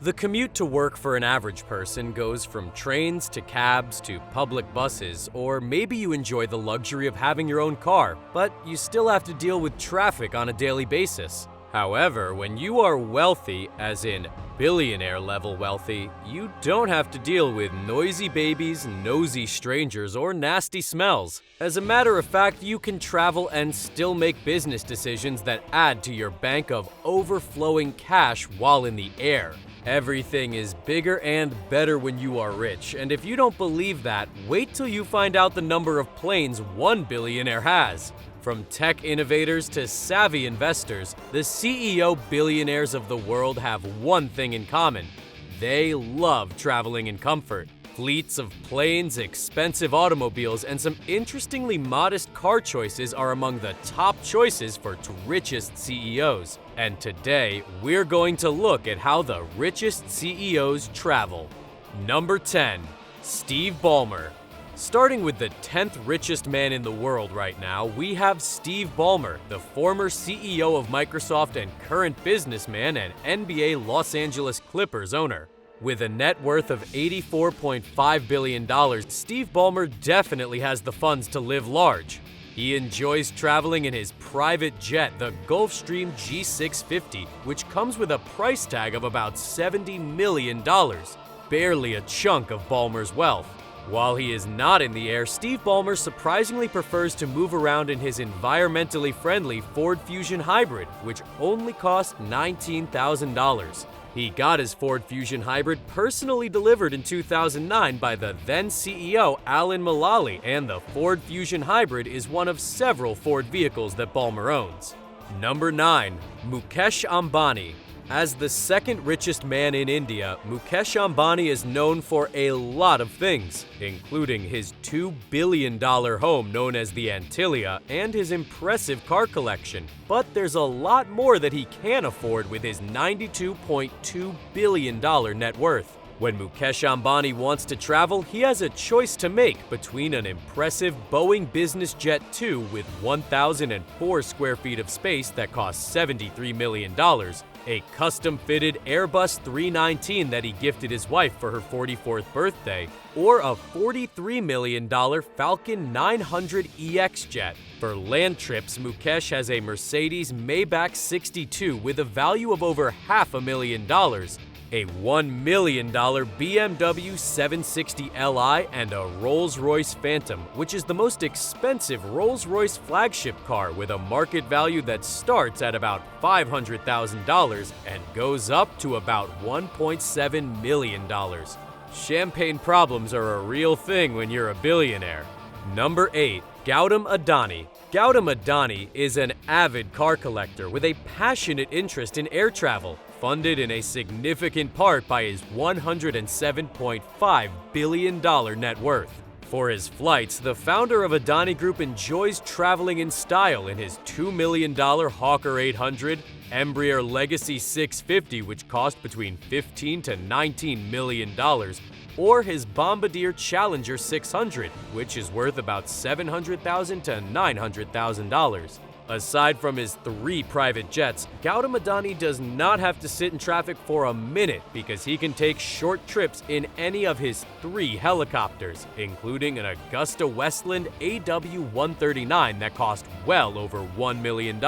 The commute to work for an average person goes from trains to cabs to public buses, or maybe you enjoy the luxury of having your own car, but you still have to deal with traffic on a daily basis. However, when you are wealthy, as in billionaire-level wealthy, you don't have to deal with noisy babies, nosy strangers, or nasty smells. As a matter of fact, you can travel and still make business decisions that add to your bank of overflowing cash while in the air. Everything is bigger and better when you are rich, and if you don't believe that, wait till you find out the number of planes one billionaire has. From tech innovators to savvy investors, the CEO billionaires of the world have one thing in common. They love traveling in comfort. Fleets of planes, expensive automobiles, and some interestingly modest car choices are among the top choices for richest CEOs. And today, we're going to look at how the richest CEOs travel. Number 10. Steve Ballmer. Starting with the 10th richest man in the world right now, we have Steve Ballmer, the former CEO of Microsoft and current businessman and NBA Los Angeles Clippers owner. With a net worth of $84.5 billion, Steve Ballmer definitely has the funds to live large. He enjoys traveling in his private jet, the Gulfstream G650, which comes with a price tag of about $70 million, barely a chunk of Ballmer's wealth. While he is not in the air, Steve Ballmer surprisingly prefers to move around in his environmentally friendly Ford Fusion Hybrid, which only cost $19,000. He got his Ford Fusion Hybrid personally delivered in 2009 by the then CEO Alan Mulally, and the Ford Fusion Hybrid is one of several Ford vehicles that Ballmer owns. Number 9. Mukesh Ambani. As the second richest man in India, Mukesh Ambani is known for a lot of things, including his $2 billion home known as the Antilia and his impressive car collection. But there's a lot more that he can afford with his $92.2 billion net worth. When Mukesh Ambani wants to travel, he has a choice to make between an impressive Boeing Business Jet 2 with 1,004 square feet of space that costs $73 million, a custom-fitted Airbus 319 that he gifted his wife for her 44th birthday, or a $43 million Falcon 900 EX jet. For land trips, Mukesh has a Mercedes Maybach 62 with a value of over $500,000, a $1 million BMW 760 Li, and a Rolls-Royce Phantom, which is the most expensive Rolls-Royce flagship car with a market value that starts at about $500,000 and goes up to about $1.7 million. Champagne problems are a real thing when you're a billionaire. Number 8. Gautam Adani. Gautam Adani is an avid car collector with a passionate interest in air travel, funded in a significant part by his $107.5 billion net worth. For his flights, the founder of Adani Group enjoys traveling in style in his $2 million Hawker 800, Embraer Legacy 650, which cost between $15 to $19 million, or his Bombardier Challenger 600, which is worth about $700,000 to $900,000. Aside from his 3 private jets, Gautam Adani does not have to sit in traffic for a minute because he can take short trips in any of his 3 helicopters, including an Augusta Westland AW139 that cost well over $1 million.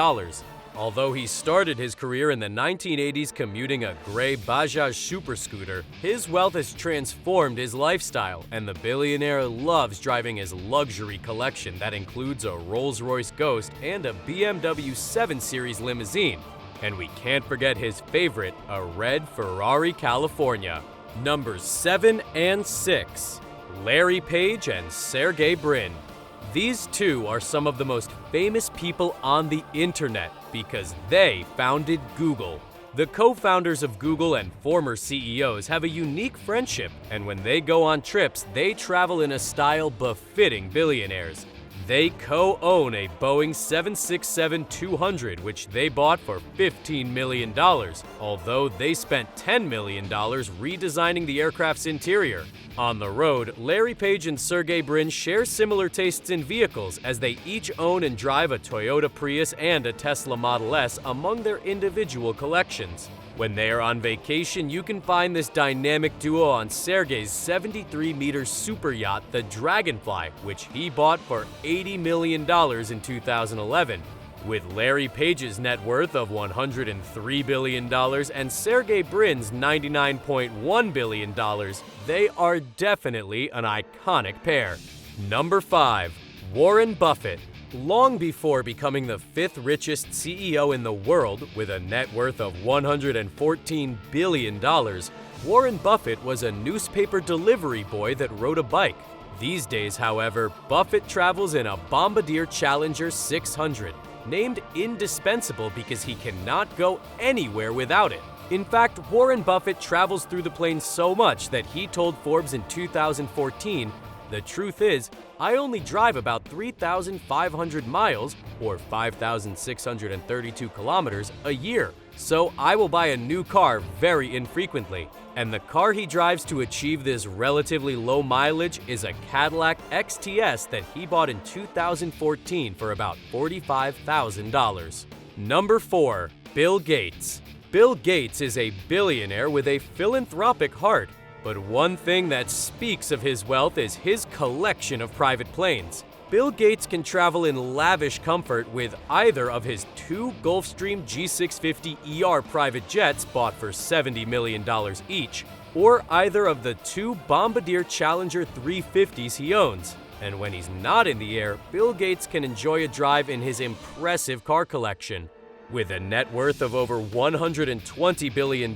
Although he started his career in the 1980s commuting a gray Bajaj super scooter, his wealth has transformed his lifestyle, and the billionaire loves driving his luxury collection that includes a Rolls-Royce Ghost and a BMW 7 Series limousine. And we can't forget his favorite, a red Ferrari California. Numbers 7 and 6. Larry Page and Sergey Brin. These two are some of the most famous people on the internet because they founded Google. The co-founders of Google and former CEOs have a unique friendship, and when they go on trips, they travel in a style befitting billionaires. They co-own a Boeing 767-200, which they bought for $15 million, although they spent $10 million redesigning the aircraft's interior. On the road, Larry Page and Sergey Brin share similar tastes in vehicles, as they each own and drive a Toyota Prius and a Tesla Model S among their individual collections. When they are on vacation, you can find this dynamic duo on Sergey's 73-meter super yacht, the Dragonfly, which he bought for $80 million in 2011. With Larry Page's net worth of $103 billion and Sergey Brin's $99.1 billion, they are definitely an iconic pair. Number 5. Warren Buffett. Long before becoming the 5th richest CEO in the world, with a net worth of $114 billion, Warren Buffett was a newspaper delivery boy that rode a bike. These days, however, Buffett travels in a Bombardier Challenger 600, named indispensable because he cannot go anywhere without it. In fact, Warren Buffett travels through the plane so much that he told Forbes in 2014, "The truth is, I only drive about 3,500 miles, or 5,632 kilometers, a year, so I will buy a new car very infrequently." And the car he drives to achieve this relatively low mileage is a Cadillac XTS that he bought in 2014 for about $45,000. Number 4. Bill Gates. Bill Gates is a billionaire with a philanthropic heart. But one thing that speaks of his wealth is his collection of private planes. Bill Gates can travel in lavish comfort with either of his 2 Gulfstream G650ER private jets bought for $70 million each, or either of the 2 Bombardier Challenger 350s he owns. And when he's not in the air, Bill Gates can enjoy a drive in his impressive car collection. With a net worth of over $120 billion,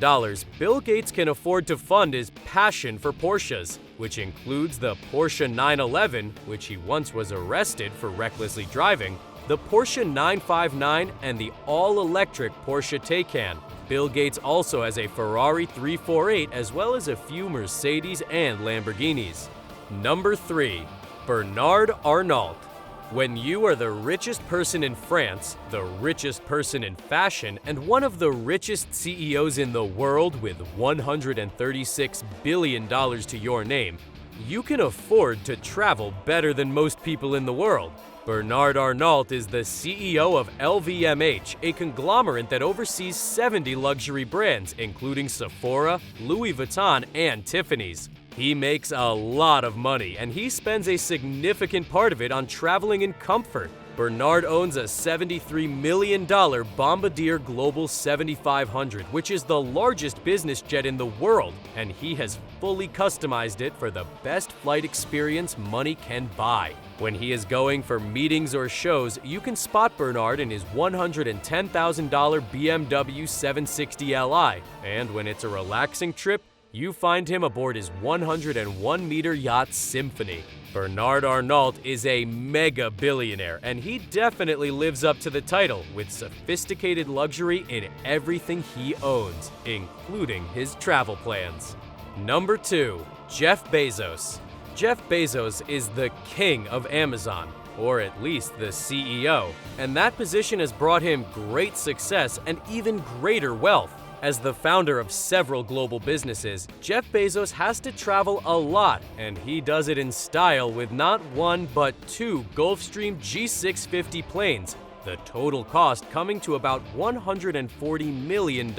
Bill Gates can afford to fund his passion for Porsches, which includes the Porsche 911, which he once was arrested for recklessly driving, the Porsche 959, and the all-electric Porsche Taycan. Bill Gates also has a Ferrari 348 as well as a few Mercedes and Lamborghinis. Number 3. Bernard Arnault. When you are the richest person in France, the richest person in fashion, and one of the richest CEOs in the world with $136 billion to your name, you can afford to travel better than most people in the world. Bernard Arnault is the CEO of LVMH, a conglomerate that oversees 70 luxury brands, including Sephora, Louis Vuitton, and Tiffany's. He makes a lot of money, and he spends a significant part of it on traveling in comfort. Bernard owns a $73 million Bombardier Global 7500, which is the largest business jet in the world, and he has fully customized it for the best flight experience money can buy. When he is going for meetings or shows, you can spot Bernard in his $110,000 BMW 760 Li, and when it's a relaxing trip, you find him aboard his 101-meter yacht Symphony. Bernard Arnault is a mega billionaire, and he definitely lives up to the title with sophisticated luxury in everything he owns, including his travel plans. Number 2. Jeff Bezos. Jeff Bezos is the king of Amazon, or at least the CEO, and that position has brought him great success and even greater wealth. As the founder of several global businesses, Jeff Bezos has to travel a lot, and he does it in style with not 1 but 2 Gulfstream G650 planes, the total cost coming to about $140 million.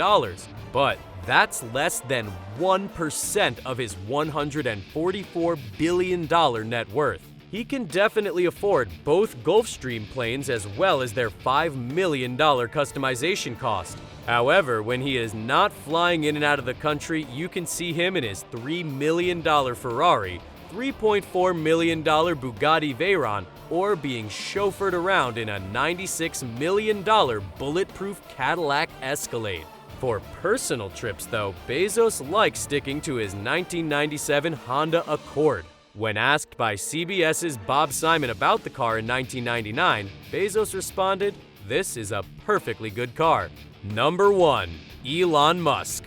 But that's less than 1% of his $144 billion net worth. He can definitely afford both Gulfstream planes as well as their $5 million customization cost. However, when he is not flying in and out of the country, you can see him in his $3 million Ferrari, $3.4 million Bugatti Veyron, or being chauffeured around in a $96 million bulletproof Cadillac Escalade. For personal trips, though, Bezos likes sticking to his 1997 Honda Accord. When asked by CBS's Bob Simon about the car in 1999, Bezos responded, "This is a perfectly good car." Number 1. Elon Musk.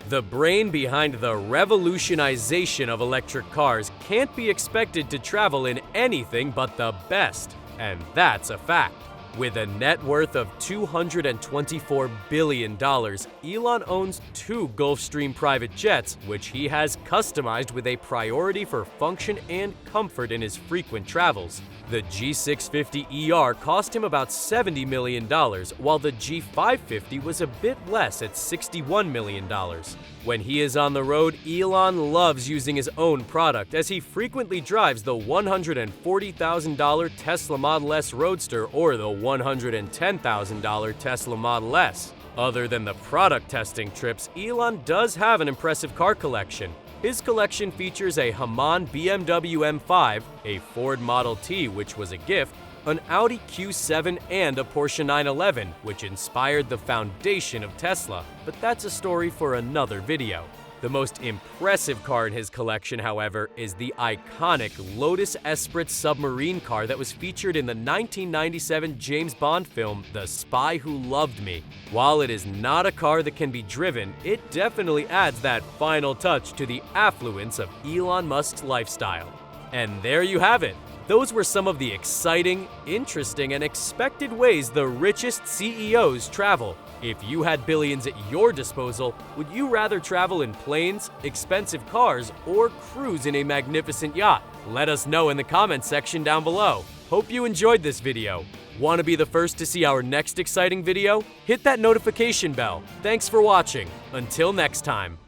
The brain behind the revolutionization of electric cars can't be expected to travel in anything but the best, and that's a fact. With a net worth of $224 billion, Elon owns 2 Gulfstream private jets, which he has customized with a priority for function and comfort in his frequent travels. The G650ER cost him about $70 million, while the G550 was a bit less at $61 million. When he is on the road, Elon loves using his own product, as he frequently drives the $140,000 Tesla Model S Roadster or the $110,000 Tesla Model S. Other than the product testing trips, Elon does have an impressive car collection. His collection features a Hamann BMW M5, a Ford Model T, which was a gift, an Audi Q7, and a Porsche 911, which inspired the foundation of Tesla, but that's a story for another video. The most impressive car in his collection, however, is the iconic Lotus Esprit submarine car that was featured in the 1997 James Bond film, The Spy Who Loved Me. While it is not a car that can be driven, it definitely adds that final touch to the affluence of Elon Musk's lifestyle. And there you have it. Those were some of the exciting, interesting, and expected ways the richest CEOs travel. If you had billions at your disposal, would you rather travel in planes, expensive cars, or cruise in a magnificent yacht? Let us know in the comments section down below. Hope you enjoyed this video. Want to be the first to see our next exciting video? Hit that notification bell. Thanks for watching. Until next time.